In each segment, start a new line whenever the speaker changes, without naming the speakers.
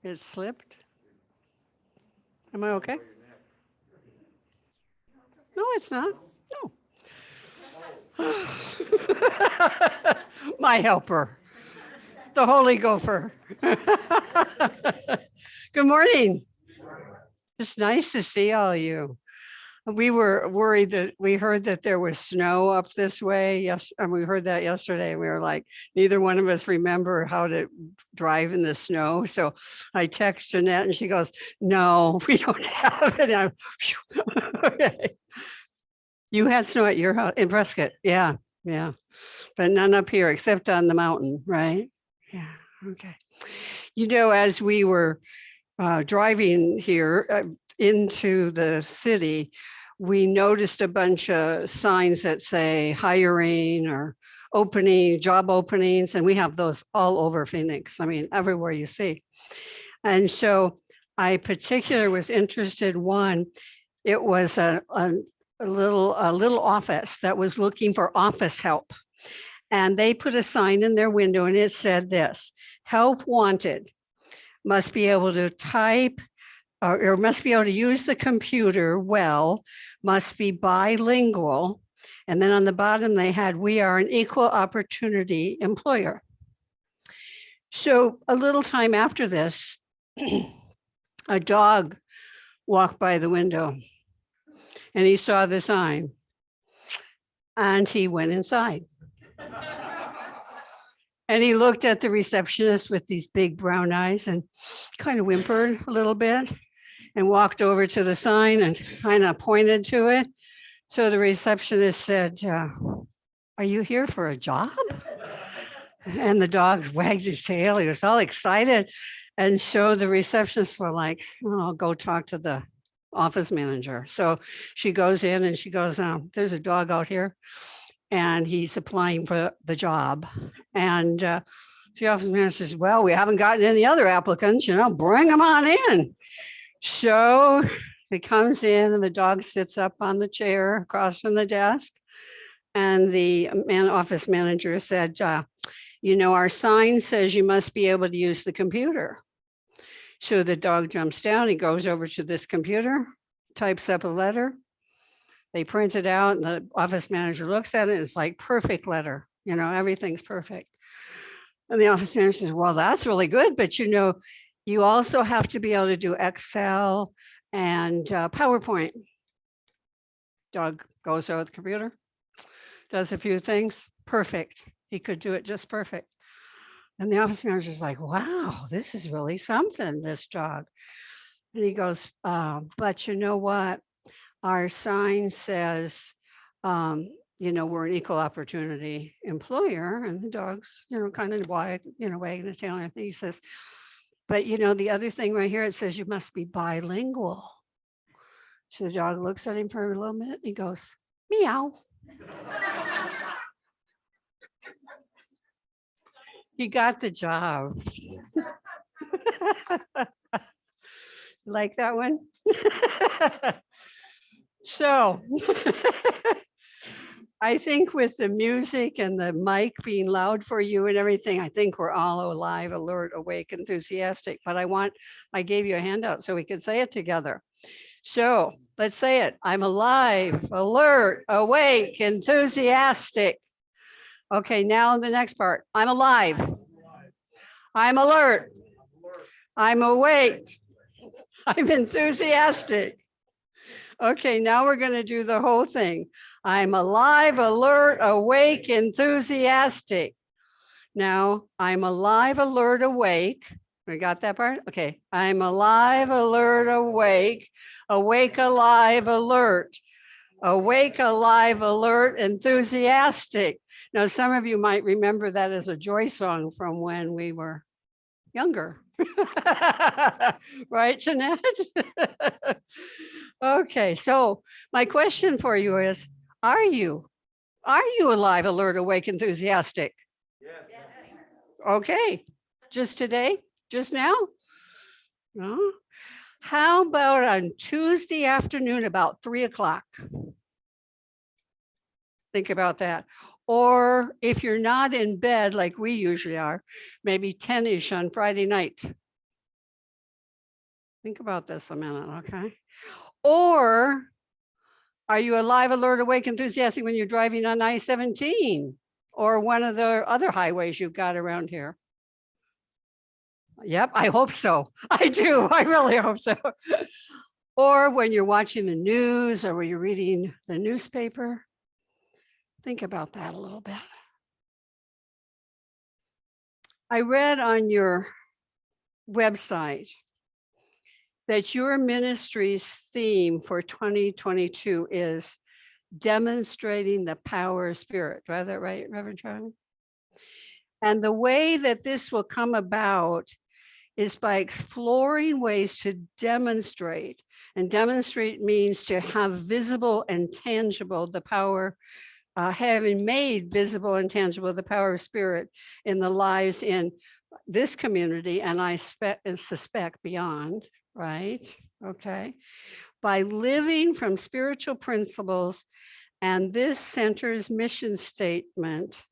It slipped. Am I okay? No, it's not. No. My helper, the Holy Gopher. Good morning. It's nice to see all of you. We were worried that we heard that there was snow up this way. Yes, and we heard that yesterday. We were like, neither one of us remember how to drive in the snow. So I text Jeanette and she goes, "No, we don't have it." Okay. You had snow at your house in Prescott. Yeah, yeah, but none up here except on the mountain, right? Yeah. Okay. As we were driving here into the city, we noticed a bunch of signs that say hiring or opening, job openings, and we have those all over Phoenix. I mean, everywhere you see. And so I particularly was interested, one, it was a little office that was looking for office help. And they put a sign in their window and it said this: help wanted, must be able to type or must be able to use the computer well, must be bilingual. And then on the bottom they had, we are an equal opportunity employer. So a little time after this, a dog walked by the window and he saw the sign and he went inside. And he looked at the receptionist with these big brown eyes and kind of whimpered a little bit and walked over to the sign and kind of pointed to it. So the receptionist said, "Are you here for a job?" And the dog wagged his tail. He was all excited. And so the receptionist were like, "Oh, I'll go talk to the office manager." So she goes in and she goes, "There's a dog out here and he's applying for the job." And the office manager says, "Well, we haven't gotten any other applicants, bring them on in." So he comes in and the dog sits up on the chair across from the desk. And the office manager said, "Our sign says you must be able to use the computer." So the dog jumps down, he goes over to this computer, types up a letter. They print it out and the office manager looks at it. It's like perfect letter, everything's perfect. And the office manager says, "Well, that's really good, but you also have to be able to do Excel and PowerPoint." Dog goes over the computer, does a few things, perfect. He could do it just perfect. And the office manager is like, "Wow, this is really something, this dog." And he goes, "But you know what? Our sign says, we're an equal opportunity employer." And the dog's, kind of wagging the tail. And he says, "But the other thing right here, it says you must be bilingual." So the dog looks at him for a little minute and he goes, "Meow." He got the job. Like that one? So I think with the music and the mic being loud for you and everything, I think we're all alive, alert, awake, enthusiastic. But I gave you a handout so we could say it together. So let's say it. I'm alive, alert, awake, enthusiastic. Okay, now the next part. I'm alive. I'm alert. I'm awake. I'm enthusiastic. Okay, now we're going to do the whole thing. I'm alive, alert, awake, enthusiastic. Now, I'm alive, alert, awake. We got that part? Okay. I'm alive, alert, awake, alive, alert, awake, alive, alert, enthusiastic. Now, some of you might remember that as a joy song from when we were younger. Right, Jeanette? Okay, so my question for you is, are you alive, alert, awake, enthusiastic?
Yes.
Okay, just today, just now? No? How about on Tuesday afternoon about 3:00? Think about that. Or if you're not in bed like we usually are, maybe 10-ish on Friday night. Think about this a minute, okay? Or are you alive, alert, awake, enthusiastic when you're driving on I-17 or one of the other highways you've got around here? Yep, I hope so. I do. I really hope so. Or when you're watching the news or when you're reading the newspaper. Think about that a little bit. I read on your website that your ministry's theme for 2022 is demonstrating the power of spirit. Do I have that right, Reverend Charlie? And the way that this will come about is by exploring ways to demonstrate. And demonstrate means to have visible and tangible the power, having made visible and tangible the power of spirit in the lives in this community, and I suspect beyond, right? Okay. By living from spiritual principles and this center's mission statement,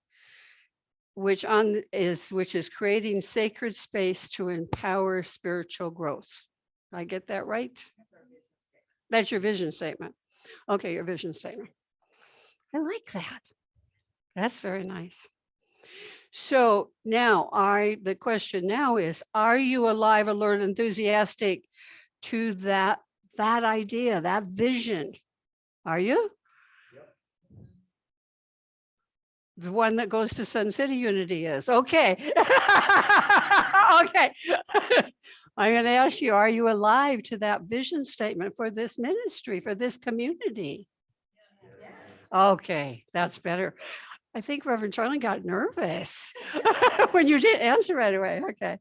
which is creating sacred space to empower spiritual growth. I get that right? That's your vision statement. Okay, your vision statement. I like that. That's very nice. So now the question now is, are you alive, alert, enthusiastic to that idea, that vision? Are you? Yep. The one that goes to Sun City Unity is. Okay. Okay. I'm going to ask you, are you alive to that vision statement for this ministry, for this community? Yeah. Okay, that's better. I think Reverend Charlie got nervous when you didn't answer right away. Okay.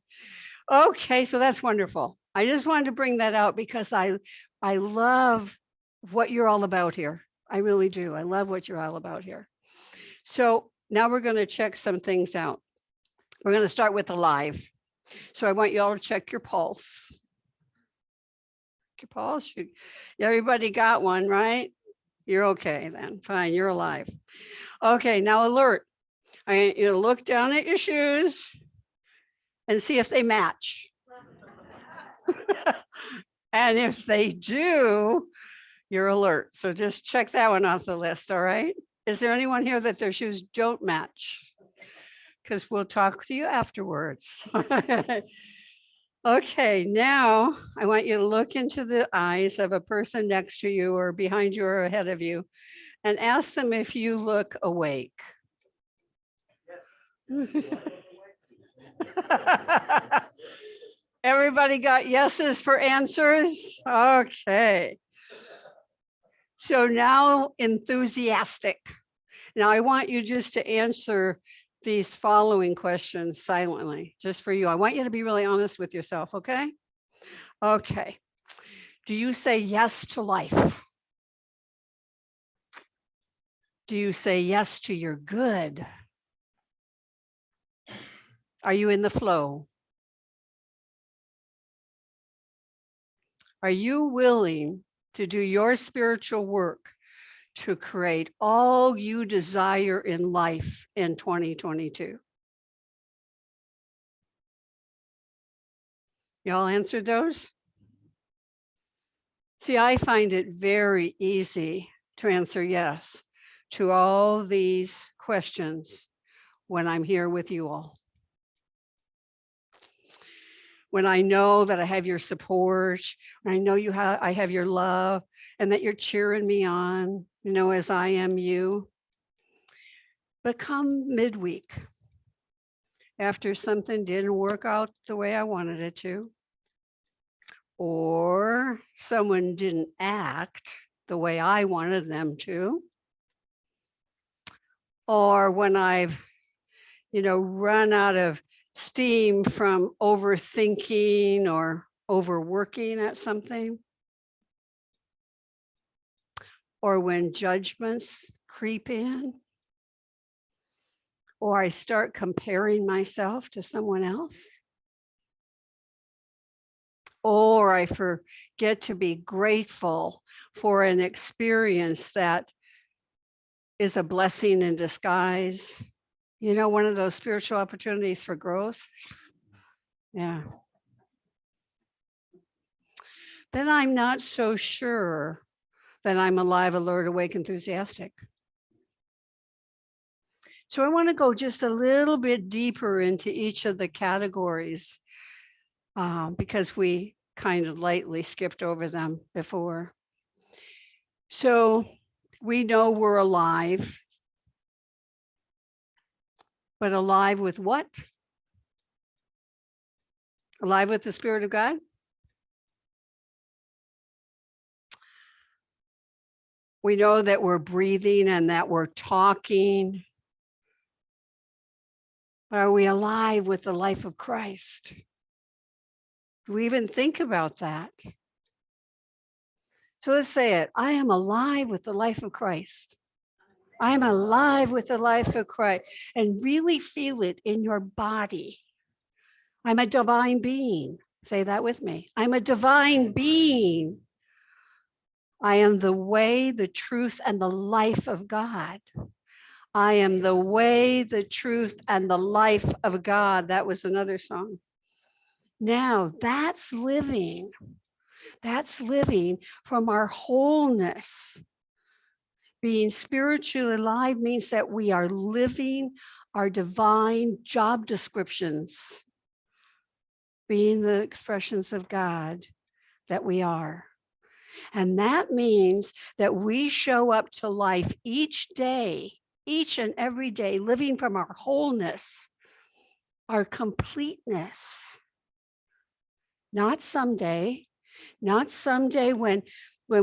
Okay, so that's wonderful. I just wanted to bring that out because I love what you're all about here. I really do. I love what you're all about here. So now we're going to check some things out. We're going to start with alive. So I want you all to check your pulse. Your pulse. Everybody got one, right? You're okay then. Fine, you're alive. Okay, now alert. I want you to look down at your shoes and see if they match. And if they do, you're alert. So just check that one off the list, all right? Is there anyone here that their shoes don't match? Because we'll talk to you afterwards. Okay, now I want you to look into the eyes of a person next to you or behind you or ahead of you and ask them if you look awake. Yes. Everybody got yeses for answers? Okay. So now enthusiastic. Now I want you just to answer these following questions silently, just for you. I want you to be really honest with yourself, okay? Okay. Do you say yes to life? Do you say yes to your good? Are you in the flow? Are you willing to do your spiritual work to create all you desire in life in 2022? Y'all answered those? See, I find it very easy to answer yes to all these questions when I'm here with you all. When I know that I have your support, when I know I have your love, and that you're cheering me on, as I am you. But come midweek, after something didn't work out the way I wanted it to, or someone didn't act the way I wanted them to, or when I've, run out of steam from overthinking or overworking at something, or when judgments creep in, or I start comparing myself to someone else, or I forget to be grateful for an experience that is a blessing in disguise. One of those spiritual opportunities for growth. Yeah. then I'm not so sure that I'm alive, alert, awake, enthusiastic. So I want to go just a little bit deeper into each of the categories because we kind of lightly skipped over them before. So we know we're alive, but alive with what? Alive with the Spirit of God? We know that we're breathing and that we're talking. But are we alive with the life of Christ? Do we even think about that? So let's say it. I am alive with the life of Christ. I am alive with the life of Christ, and really feel it in your body. I'm a divine being. Say that with me. I'm a divine being. I am the way, the truth, and the life of God. I am the way, the truth, and the life of God. That was another song. Now that's living. That's living from our wholeness. Being spiritually alive means that we are living our divine job descriptions, being the expressions of God that we are. And that means that we show up to life each day, each and every day, living from our wholeness, our completeness. Not someday when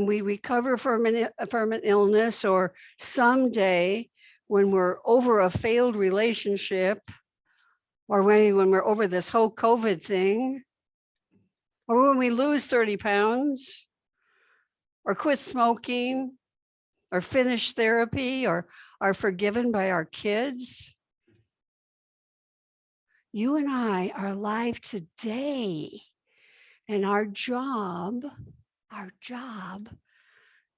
we recover from an illness, or someday when we're over a failed relationship, or when we're over this whole COVID thing, or when we lose 30 pounds, or quit smoking, or finish therapy, or are forgiven by our kids. You and I are alive today. And our job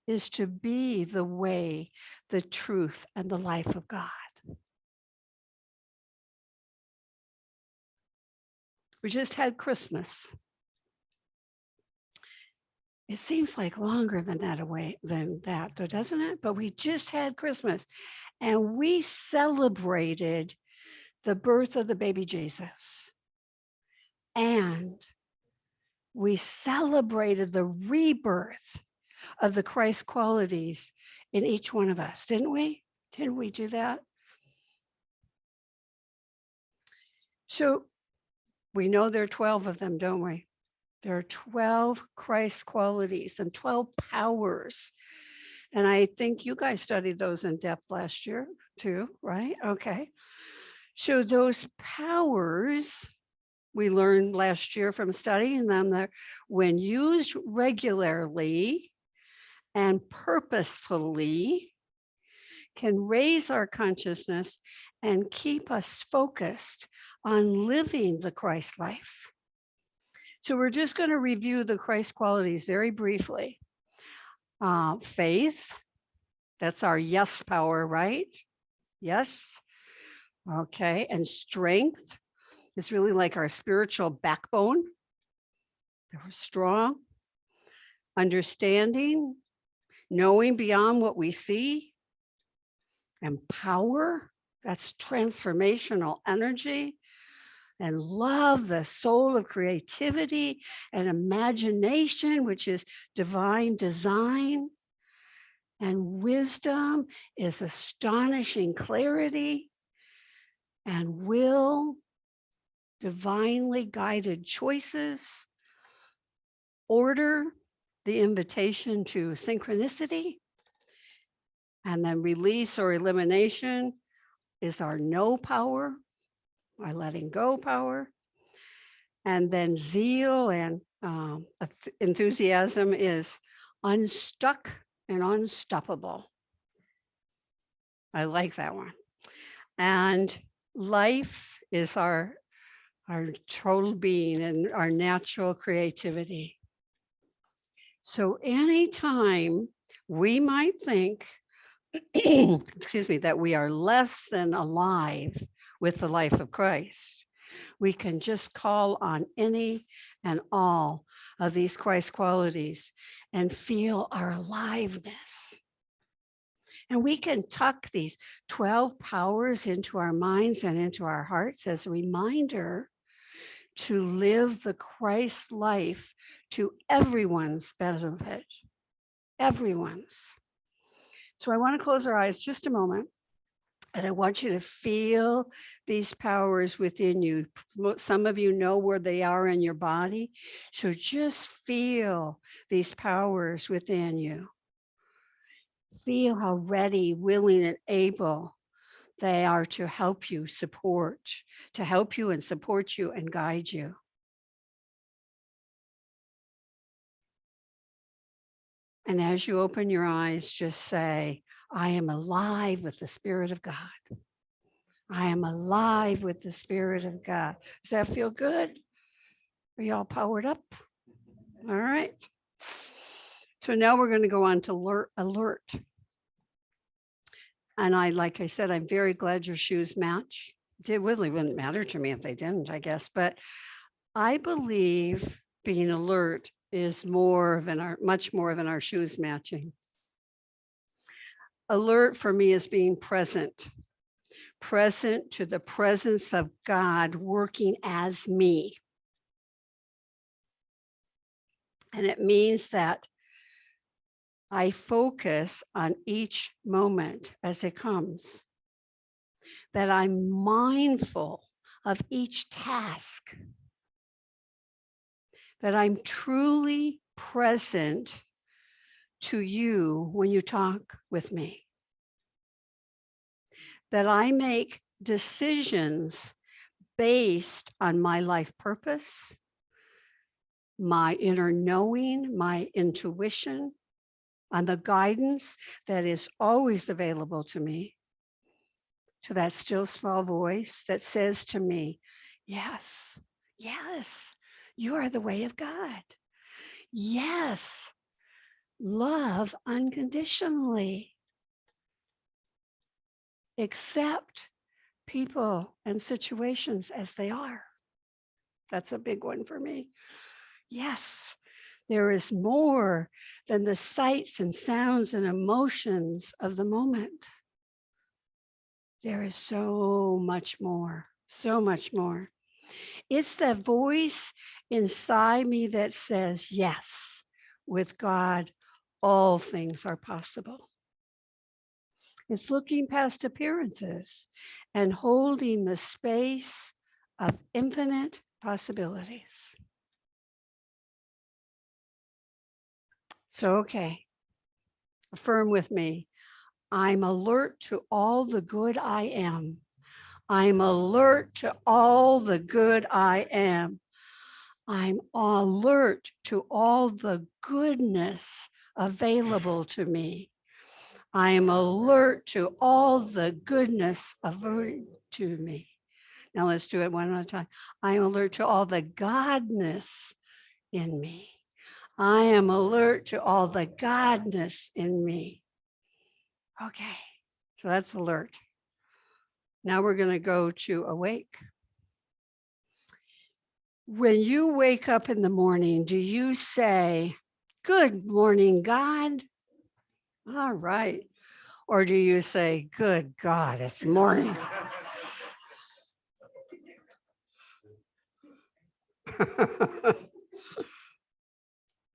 is to be the way, the truth, and the life of God. We just had Christmas. It seems like longer than that, though, doesn't it? But we just had Christmas, and we celebrated the birth of the baby Jesus. And we celebrated the rebirth of the Christ qualities in each one of us, didn't we? Didn't we do that? So we know there are 12 of them, don't we? There are 12 Christ qualities and 12 powers. And I think you guys studied those in depth last year too, right? Okay. So those powers, we learned last year from studying them, that when used regularly and purposefully, can raise our consciousness and keep us focused on living the Christ life. So we're just going to review the Christ qualities very briefly. Faith, that's our yes power, right? Yes. Okay. And strength is really like our spiritual backbone. We're strong. Understanding, knowing beyond what we see. And power, that's transformational energy. And love, the soul of creativity and imagination, which is divine design. And wisdom is astonishing clarity. And will, divinely guided choices. Order, the invitation to synchronicity. And then release or elimination is our no power, our letting go power. And then zeal and enthusiasm is unstuck and unstoppable. I like that one. And life is our total being and our natural creativity. So anytime we might think, excuse me, that we are less than alive with the life of Christ, we can just call on any and all of these Christ qualities and feel our aliveness. And we can tuck these 12 powers into our minds and into our hearts as a reminder to live the Christ life to everyone's benefit, everyone's. So I want to close our eyes just a moment. And I want you to feel these powers within you. Some of you know where they are in your body. So just feel these powers within you. Feel how ready, willing, and able they are to help you, to help you and support you and guide you. And as you open your eyes, just say, I am alive with the Spirit of God. I am alive with the Spirit of God. Does that feel good? Are you all powered up? All right. So now we're going to go on to alert. And like I said, I'm very glad your shoes match. It really wouldn't matter to me if they didn't, I guess. But I believe being alert is much more than our shoes matching. Alert for me is being present to the presence of God working as me. And it means that I focus on each moment as it comes, that I'm mindful of each task, that I'm truly present to you when you talk with me, that I make decisions based on my life purpose, my inner knowing, my intuition, on the guidance that is always available to me, to that still small voice that says to me, yes, yes, you are the way of God. Yes, love unconditionally. Accept people and situations as they are. That's a big one for me. Yes, there is more than the sights and sounds and emotions of the moment. There is so much more, so much more. It's the voice inside me that says, yes, with God, all things are possible. It's looking past appearances and holding the space of infinite possibilities. So, okay, affirm with me. I'm alert to all the good I am. I'm alert to all the good I am. I'm alert to all the goodness available to me. I am alert to all the goodness available to me. Now let's do it one at a time. I am alert to all the godness in me. I am alert to all the godness in me. Okay, so that's alert. Now we're going to go to awake. When you wake up in the morning, do you say, good morning, God? All right. Or do you say, good God, it's morning?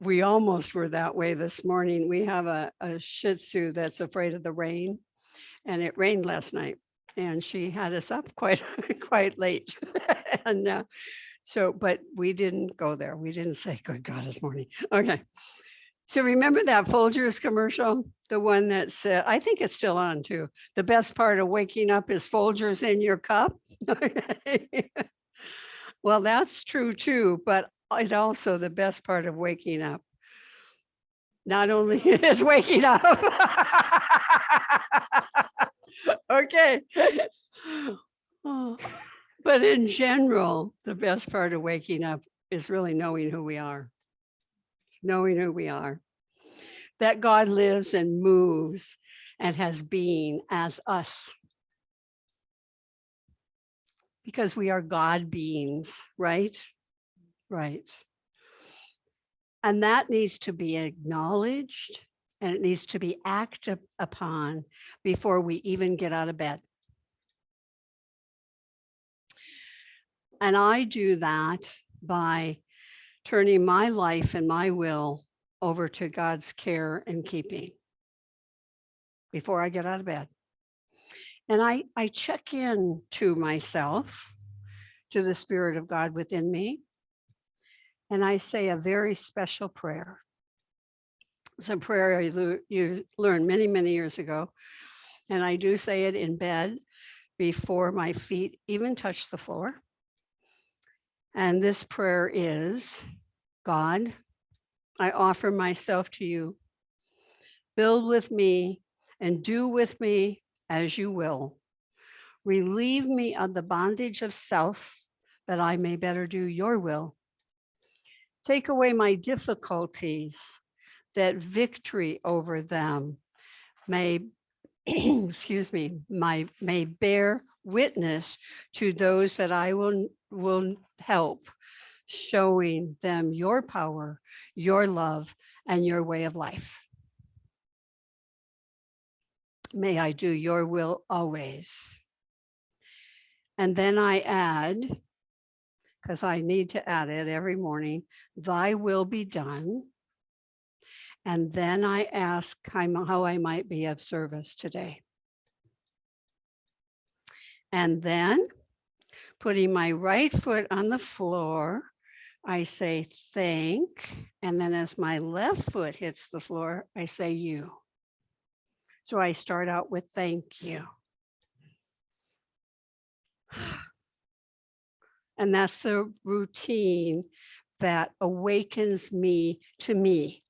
We almost were that way this morning. We have a Shih Tzu that's afraid of the rain, and it rained last night, and she had us up quite late. And but we didn't go there. We didn't say, good God, it's morning. Okay. So remember that Folgers commercial, the one that said, I think it's still on too. The best part of waking up is Folgers in your cup. Well, that's true too, but it's also the best part of waking up. Not only is waking up. Okay. Oh, but in general, the best part of waking up is really knowing who we are. Knowing who we are. That God lives and moves and has being as us. Because we are God beings, right? Right. And that needs to be acknowledged and it needs to be acted upon before we even get out of bed. And I do that by turning my life and my will over to God's care and keeping before I get out of bed. And I check in to myself, to the Spirit of God within me, and I say a very special prayer. It's a prayer you learned many, many years ago, and I do say it in bed before my feet even touch the floor. And this prayer is, God, I offer myself to you. Build with me and do with me as you will. Relieve me of the bondage of self that I may better do your will. Take away my difficulties, that victory over them may, excuse me, may bear witness to those that I will help, showing them your power, your love, and your way of life. May I do your will always. And then I add, because I need to add it every morning, thy will be done. And then I ask how I might be of service today. And then putting my right foot on the floor, I say thank. And then as my left foot hits the floor, I say you. So I start out with thank you. And that's the routine that awakens me to me.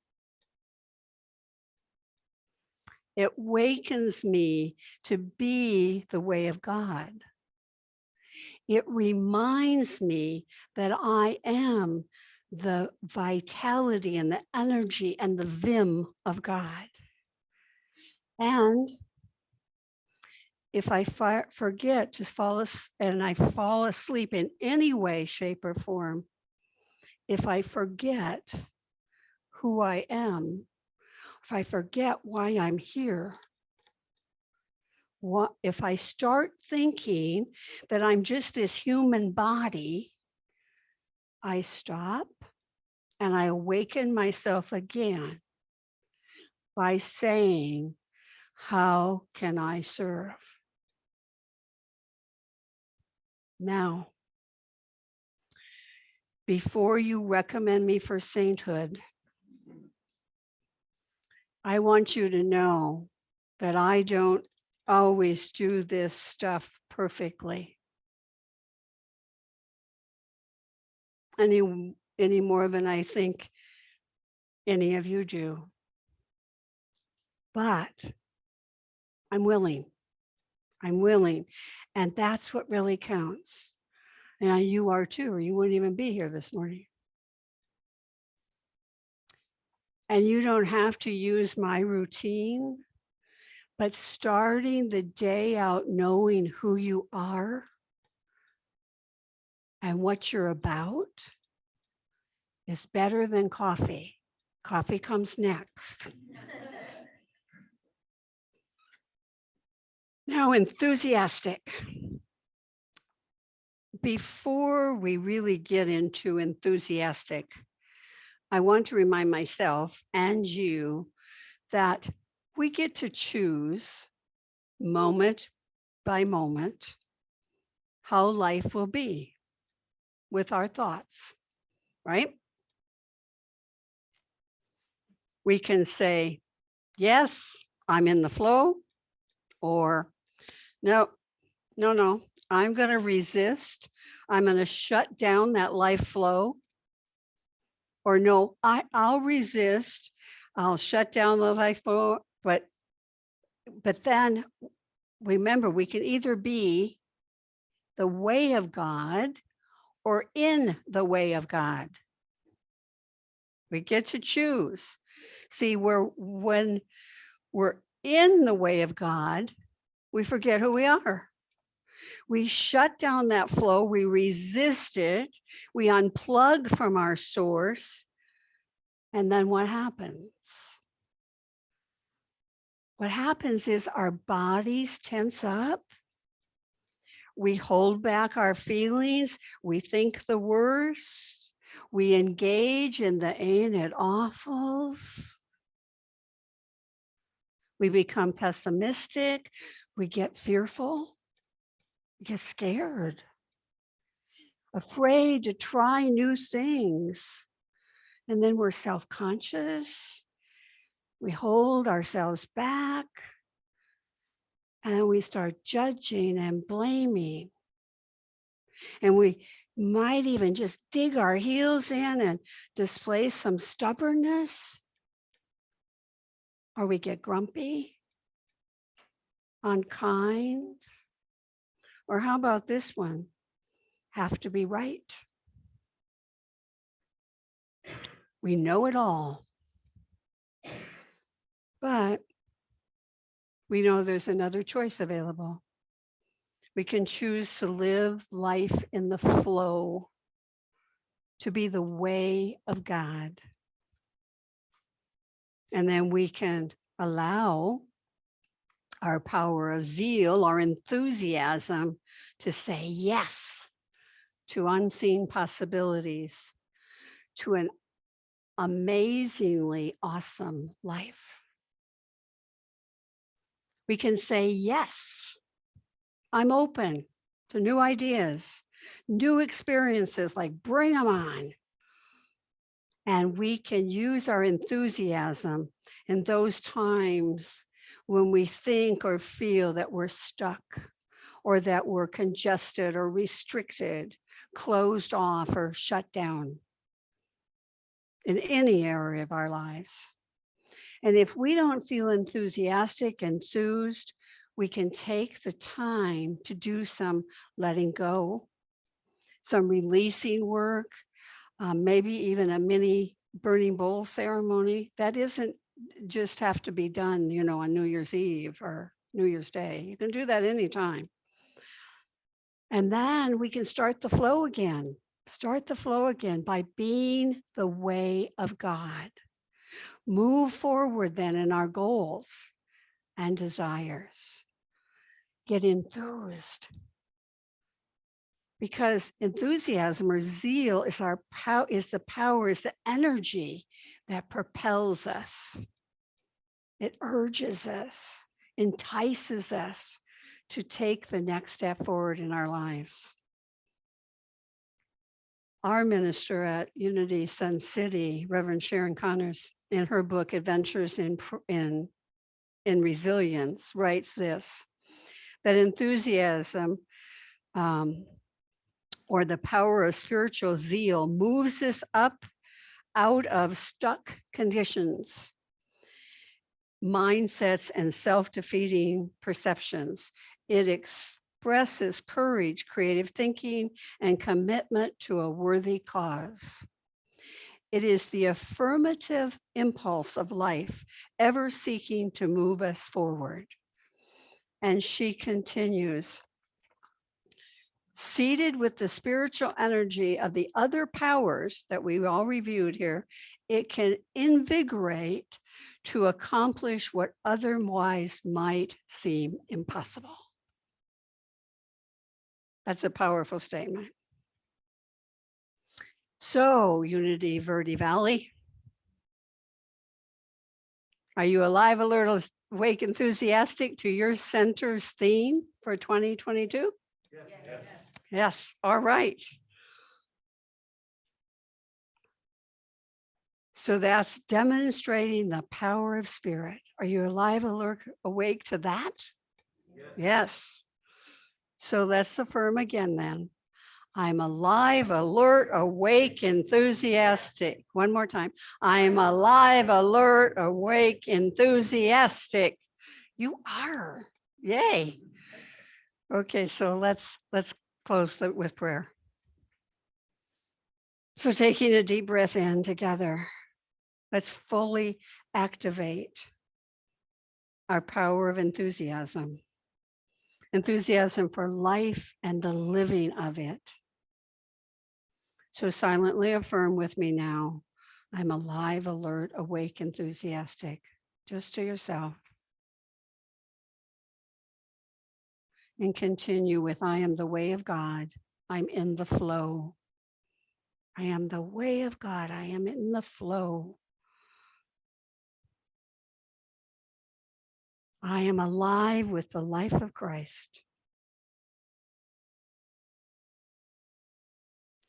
It wakens me to be the way of God. It reminds me that I am the vitality and the energy and the vim of God. And if I forget to fall asleep in any way, shape, or form, if I forget who I am, if I forget why I'm here, if I start thinking that I'm just this human body, I stop and I awaken myself again by saying, how can I serve? Now, before you recommend me for sainthood, I want you to know that I don't always do this stuff perfectly. Any more than I think any of you do. But I'm willing. I'm willing. And that's what really counts. And you are too, or you wouldn't even be here this morning. And you don't have to use my routine, but starting the day out knowing who you are and what you're about is better than coffee. Coffee comes next. Now, enthusiastic. Before we really get into enthusiastic, I want to remind myself and you that we get to choose moment by moment how life will be with our thoughts, right? We can say, yes, I'm in the flow, or no, I'm going to resist. I'm going to shut down that life flow. Or no, I'll resist. I'll shut down the life flow. But then remember, we can either be the way of God or in the way of God. We get to choose. See, when we're in the way of God, we forget who we are. We shut down that flow, we resist it, we unplug from our source, And then what happens? What happens is our bodies tense up. We hold back our feelings. We think the worst. We engage in the ain't it awfuls. We become pessimistic. We get fearful. We get scared, afraid to try new things. And then we're self-conscious. We hold ourselves back. And we start judging and blaming. And we might even just dig our heels in and display some stubbornness. Or we get grumpy, unkind. Or how about this one? Have to be right. We know it all. But we know there's another choice available. We can choose to live life in the flow, to be the way of God. And then we can allow our power of zeal, our enthusiasm to say yes to unseen possibilities, to an amazingly awesome life. We can say, yes, I'm open to new ideas, new experiences, like bring them on. And we can use our enthusiasm in those times when we think or feel that we're stuck, or that we're congested or restricted, closed off or shut down in any area of our lives. And if we don't feel enthusiastic, enthused, we can take the time to do some letting go, some releasing work, maybe even a mini burning bowl ceremony. That isn't just have to be done, on New Year's Eve or New Year's Day. You can do that anytime. And then we can start the flow again. Start the flow again by being the way of God. Move forward then in our goals and desires. Get enthused. Because enthusiasm or zeal is the energy that propels us. It urges us, entices us to take the next step forward in our lives. Our minister at Unity Sun City, Reverend Sharon Connors, in her book, Adventures in Resilience, writes this, that enthusiasm or the power of spiritual zeal moves us up out of stuck conditions, mindsets, and self-defeating perceptions. It expresses courage, creative thinking, and commitment to a worthy cause. It is the affirmative impulse of life, ever seeking to move us forward. And she continues, seated with the spiritual energy of the other powers that we all reviewed here, it can invigorate to accomplish what otherwise might seem impossible. That's a powerful statement. So, Unity Verde Valley, are you alive, alert, awake, enthusiastic to your center's theme for 2022?
Yes.
Yes, all right. So that's demonstrating the power of spirit. Are you alive, alert, awake to that? Yes. So let's affirm again then. I'm alive, alert, awake, enthusiastic. One more time. I'm alive, alert, awake, enthusiastic. You are. Yay. Okay, so let's close with prayer. So taking a deep breath in together, let's fully activate our power of enthusiasm. Enthusiasm for life and the living of it. So silently affirm with me now, I'm alive, alert, awake, enthusiastic. Just to yourself. And continue with, I am the way of God. I'm in the flow. I am the way of God. I am in the flow. I am alive with the life of Christ.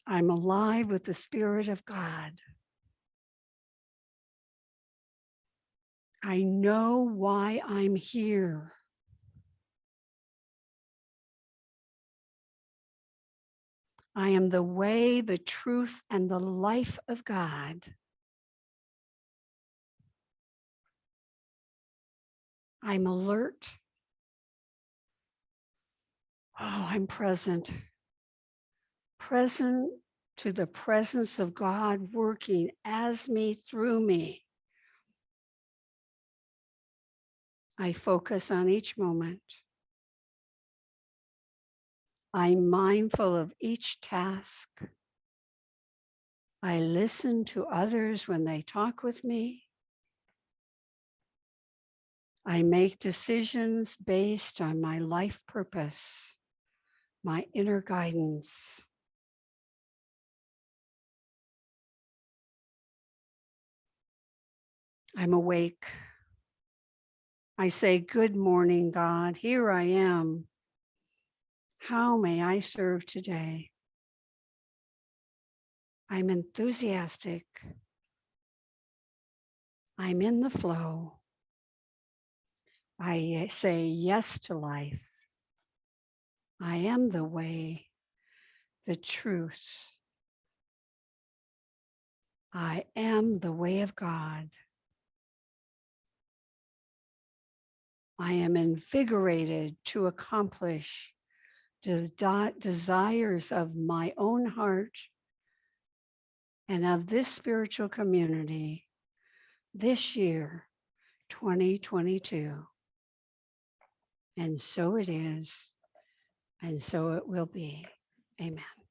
I'm alive with the Spirit of God. I know why I'm here. I am the way, the truth, and the life of God. I'm alert. Oh, I'm present. Present to the presence of God working as me, through me. I focus on each moment. I'm mindful of each task. I listen to others when they talk with me. I make decisions based on my life purpose, my inner guidance. I'm awake. I say, good morning, God. Here I am. How may I serve today? I'm enthusiastic. I'm in the flow. I say yes to life. I am the way, the truth. I am the way of God. I am invigorated to accomplish the desires of my own heart and of this spiritual community this year, 2022. And so it is, and so it will be. Amen.